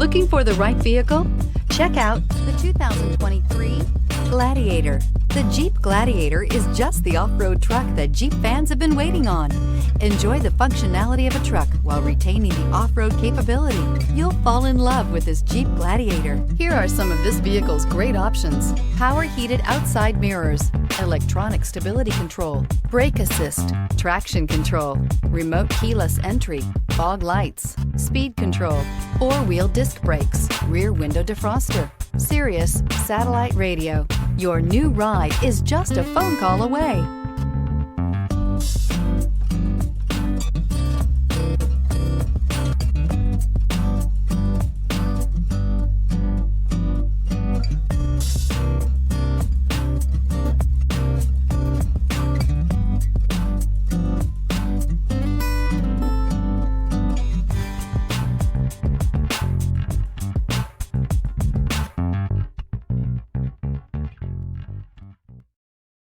Looking for the right vehicle? Check out the 2023 Gladiator. The Jeep Gladiator is just the off-road truck that Jeep fans have been waiting on. Enjoy the functionality of a truck while retaining the off-road capability. You'll fall in love with this Jeep Gladiator. Here are some of this vehicle's great options: power heated outside mirrors, electronic stability control, brake assist, traction control, remote keyless entry, fog lights, speed control, four-wheel disc brakes, rear window defroster, Sirius satellite radio. Your new ride is just a phone call away.